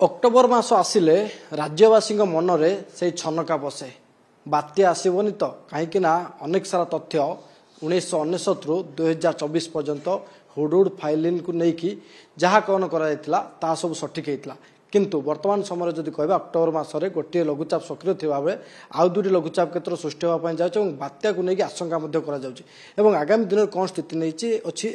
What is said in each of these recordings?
October मास आसिले राज्यवासी मनरे से छनका बसे बात्या आसबनी तो कहीं अनेक सारा तथ्य 1999 रु 2024 पर्यंत हुडुड फाइलिन को लेकिन जहाँ कौन करा सब सठिक होता किंतु वर्तमान समय जदि कहबा अक्टोबर मासरे गोटे लघुचाप सक्रिय थिबा बेले आउ दुटी लघुचाप क्षेत्र सृष्टि होगा जाऊँ बात्या को लेकिन आशंका करा आगामी दिन कौन स्थिति नहीं अच्छी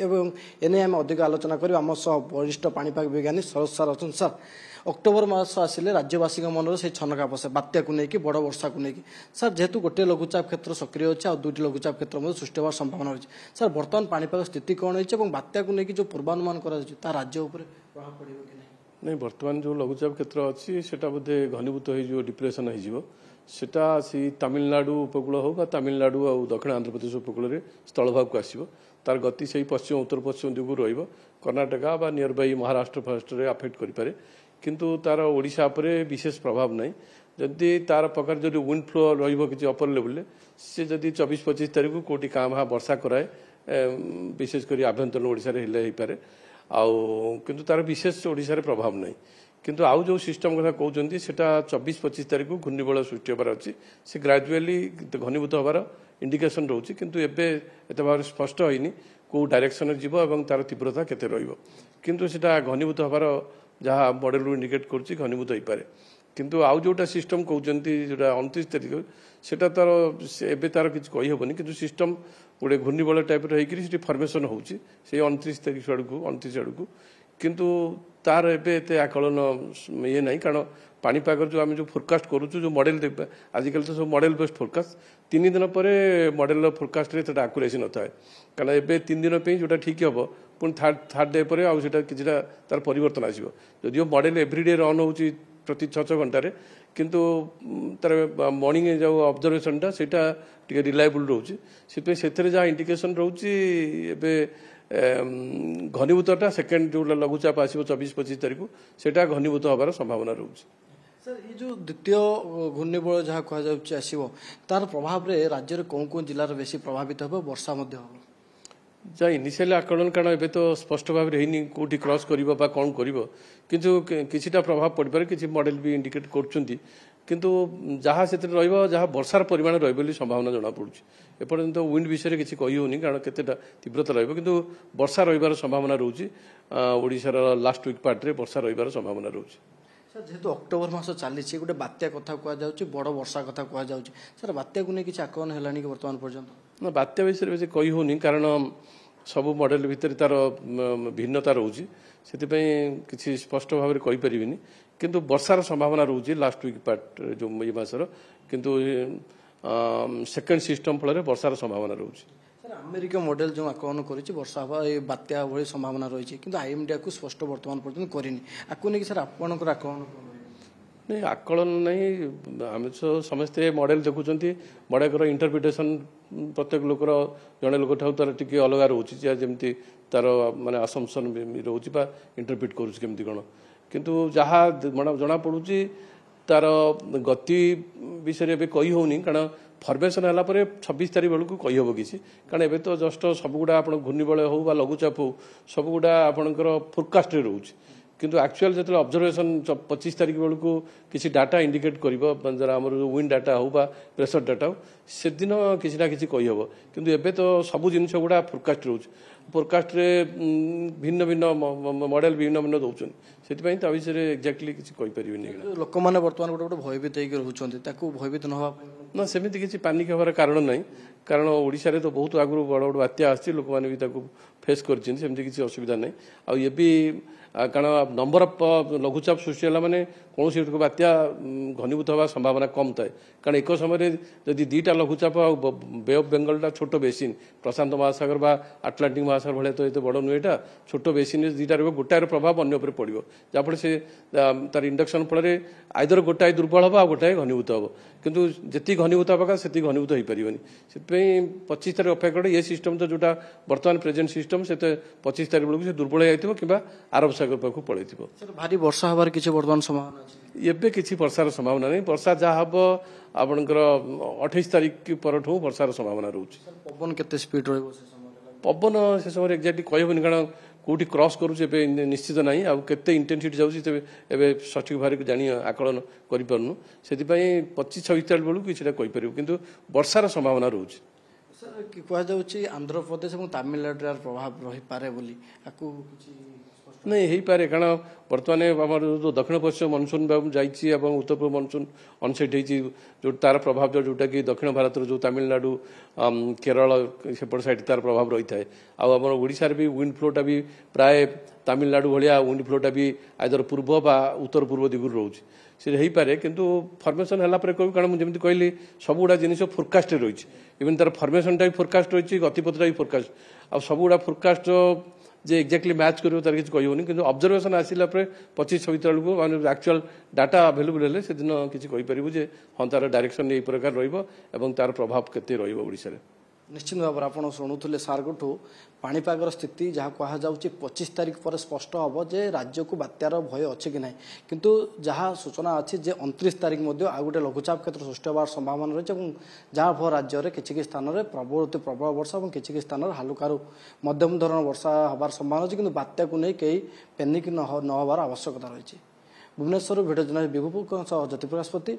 एने आम अधिक आलोचना करें आम सह वरिष्ठ पाणीपाग विज्ञानी शरद सर अच्छा सर अक्टोबर मास आसिले राज्यवासी मन से छनका बसे बात्या को लेकिन बड़ वर्षा को लेकिन सर जेहेतु गोटे लघुचाप क्षेत्र सक्रिय अच्छे और दुईट लघुचाप क्षेत्र सृष्टि होवार संभावना रही सर बर्तमान पाणीपाग स्थिति कौन है बात्या को लेकिन जो पूर्वानुमान कर राज्य उपर प्रभाव पड़े कि नहीं बर्तमान जो लघुचाप क्षेत्र अच्छी से बोधे घनीभूत हो डिप्रेसन होटा सी तमिलनाडु उपकूल हो तमिलनाडु और दक्षिण आंध्र प्रदेश उपकूल में स्थलभाग को आसो तार गति से पश्चिम उत्तर पश्चिम दिगु कर्णाटका बा नियर बाई महाराष्ट्र फाराष्ट्र आफेक्ट करें किंतु तार ओडिशा पर विशेष प्रभाव नहीं जदि तार प्रकार जो विंड फ्लो रही अपर लेवल से जदि 24-25 तारीख को कौटी क्या वर्षा कराए विशेषकर आभ्यंतरण ओडिशा रे पारे किंतु तार विशेष ओडिशा रे प्रभाव नहीं किंतु आउ जो सिस्टम कथा कहते सेटा 24-25 तारीख को घूर्णिबल सृष्टि होबार अच्छी से ग्राजुअली घनीभूत होबार इंडिकेशन रोचे किंतु एबे एत भाव स्पष्ट होनी कौ डायरेक्शन जीव और तार तीव्रता केते रहिबो किंतु सेटा घनीभूत होबार जहाँ मॉडल इंडिकेट करुच्ची घनीभूत हो पारे किंतु आउ जोटा सिस्टम कहते जोटा 29 तारीख सेटा तार एबे तार किछ कहि हेबनी किंतु सिस्टम गोटे घूर्णिबल टाइप रही फर्मेसन होउची से 29 तारीख आड़ को 29 आड़ को किंतु तार एबे एते आकलन ये नहीं कारण पाणीपाग जो आम जो फोरकास्ट करूँ जो मॉडल देखा आजिकल तो सब मॉडल बेस्ड फोरकास्ट 3 दिन पर मॉडल फोरकास्ट रे आकुरेसी न थाए कारण एबे 3 दिन पे जोटा ठीक हम पुणी थर्ड डे पर आउटा कि तार परिवर्तन आसो जदिव मॉडल एवरीडे रन हो प्रति 6 घंटे किंतु तार मॉर्निंग जो ऑब्जर्वेशनटा सेटा टिके रिलायबल रोचे से जहाँ इंडिकेशन रोचे घनीभूतटा सेकेंड जो लघुचाप आसो 24-25 तारीख को सेटा घनीभूत हबार संभावना रोचे सर ये जो द्वितीय घूर्णिबल जहाँ कह तार प्रभाव रे राज्य कौन कौन जिलार बेसी प्रभावित हो वर्षा हम जा इनिशियल आकलन कारण एबे तो स्पष्ट भाव में कौटी क्रॉस करिबो बा कौन करिबो किंतु किछिटा प्रभाव पड़ पारे किछि मॉडल भी इंडिकेट करछुंती किंतु जहाँ से जहाँ वर्षार परिमाण रही संभावना जना पड़ुछि एपर्यंत विंड विषय किसी कही होनी कारण केतेटा तीव्रता रहिबो किंतु वर्षा रहिबार संभावना रहउछि ओडिशार लास्ट वीक पार्ट रे वर्षा रहिबार संभावना रहउछि सर जेहेतु अक्टोबर मास चली गोटे बात्या कथा कहुच्छे बड़ वर्षा कथा कहुच्छे सर बात्या को नहीं किसी आकलन है कि वर्तमान पर्यंत ना बात्या विषय बेसी कही होनी कारण सब मॉडल भितर तार भिन्नता रोचे से किसी स्पष्ट भाव में कहीपरिनी किंतु वर्षार संभावना रोचे लास्ट वीक पार्ट जो ये मासर किंतु सेकेंड सिस्टम फल वर्षार संभावना रोचे सर अमेरिका मॉडल जो आकलन कर वर्षा हवा ये बात्या भाई संभावना रही कि आईएमडी को स्पष्ट वर्तमान पर्यटन करनी आपको नहीं सर आपंकर आकलन नहीं आकलन नहीं आम तो समस्ते मॉडल देखुं मॉडल इंटरप्रिटेशन प्रत्येक लोकर जड़े लोक तार टी अलग रोचे जमी तार माने असम्पसन रोचे इंटरप्रिट करुँच कौन किंतु जहाँ जना पड़ुची तार गति विषय कही होनी कारण फर्मेसन है 26 तारीख बेलू कही हम किसी कारण एबे तो जस्ट सबगुड़ा आप घूर्णिबल हो बा लघुचाप हो सबगुड़ा आपणकर फोरकास्ट रोचे किंतु एक्चुअल जो ऑब्जर्वेशन 25 तारीख बेलू किसी डाटा इंडिकेट कर आमर जो विंड डाटा हो बा प्रेशर डाटा हो से दिन किसी ना किसी कही हम किंतु एबे तो सबू जिन गुड़ा फोरकास्ट रोचे फोरकास्ट रे भिन्न भिन्न मॉडल भिन्न भिन्न दौरान से विषय एक्जाक्टली किसी कहीपर लोक मैंने बर्तमान गोटे गोटे भयभीत होकर भयभीत न ना सेमती किसी पानिक हबार कारण नहीं कारण ओडिशा रे तो बहुत आगु बड़ बड़ बात्या आसी लोक मैंने भी फेस करमती किसी असुविधा नहीं आउ भी कारण नंबर अफ लघुचाप सृष्टि है माने कौन सी बात्या घनीभूत हवा संभावना कम थाए कारण एक समय जदि 2टा लघुचाप बे ऑफ बेंगलटा छोट बेसिन प्रशांत महासागर बा आटलांटिक महासागर भाई तो ये बड़ नुहेटा छोट बेसिन 2टा रहा गोटाए प्रभाव अन्य उपर पड़ो जहाँफल से तार इंडक्शन फल आइदर गोटाए दुर्बल हम आ गोटाए घनीभूत हम किंतु जी घनीभूत हवा से घनीभूत हो पारे से 25 तारीख अपेक्षा कर ये सिस्टम तो जोटा बर्तमान प्रेजेंट सिस्टम से 25 तारीख बेलू से दुर्बल हो कि आरब सागर पाक पड़े भारी वर्षा हबार किसी वर्तमान संभावना एबे किसी वर्षार संभावना नहीं वर्षा जहाँ हम आपणकर 28 तारीख परठू वर्षार संभावना रोचे पवन केते स्पीड रही पवन से समय एक्जाक्टली कहबनी कारण कोठी क्रॉस करूचे एबे निश्चित नाही आ केते इंटेंसिटी जाउची तेबे एबे सठिक भारी जानी आकलन करि परनु सेति पई 25-26 बेलू कि सेटा कहि परिबो किंतु वर्षार संभावना रहउची सर कि कह जाउची आंध्र प्रदेश और तमिलनाडु प्रभाव रही पारे बोली आकु नहीं हो पारे कारण बर्तमान आम जो दक्षिण पश्चिम मनसून जाइए उत्तर पूर्व मनसून अनसेट जो तार प्रभाव जोटा कि दक्षिण भारत जो तमिलनाडु केरल सेपट साइड तार प्रभाव रही है आम ओडिशार भी विंड फ्लोटा भी प्राय तमिलनाडु भाया विंड फ्लोटा भी आइदर पूर्व बा उत्तर पूर्व दिगुर रोचे से हो पारे किंतु फर्मेसन है कहूँ कारण मुझे कहली सबुड़ा जिन फोरकास्ट रही इवन तार फर्मेसनटा भी फोरकास्ट रही गतिपथटा भी फोरकास्ट आ सबुड़ा फोरकास्ट जे एक्जाक्टली मैच करियो तार किछ कहबोनी किंतु ऑब्जर्वेशन आसिला परे 25-26 बेलू माने एक्चुअल डाटा अवेलेबल हेले से दिन किछ कहि परिबो जे हां तार डायरेक्शन ए प्रकार रहइबो एवं तार प्रभाव केते रहइबो ओडिसा रे निश्चित भाव आप शुणुले सार गोठू पाणीपागर स्थिति जहाँ कह जाऊँगी 25 तारिख पर स्पष्ट हम जे राज्य को बात्यार भय अच्छे कि ना किंतु जहाँ सूचना अच्छी जे 29 तारिख आ गोटे लघुचाप क्षेत्र सृष्टि होवार संभावना रही जहाँ फल राज्य में किसी स्थान में प्रबल वर्षा और किसी स्थान हालुकारु मध्यम धरण वर्षा हबार संभावना अच्छी किंतु बात्या को नहीं कहीं पेनिक न हबार आवश्यकता रही भुवनेश्वर भिडियो जर्नलिस्ट विभू ज्योति प्रकाश पति।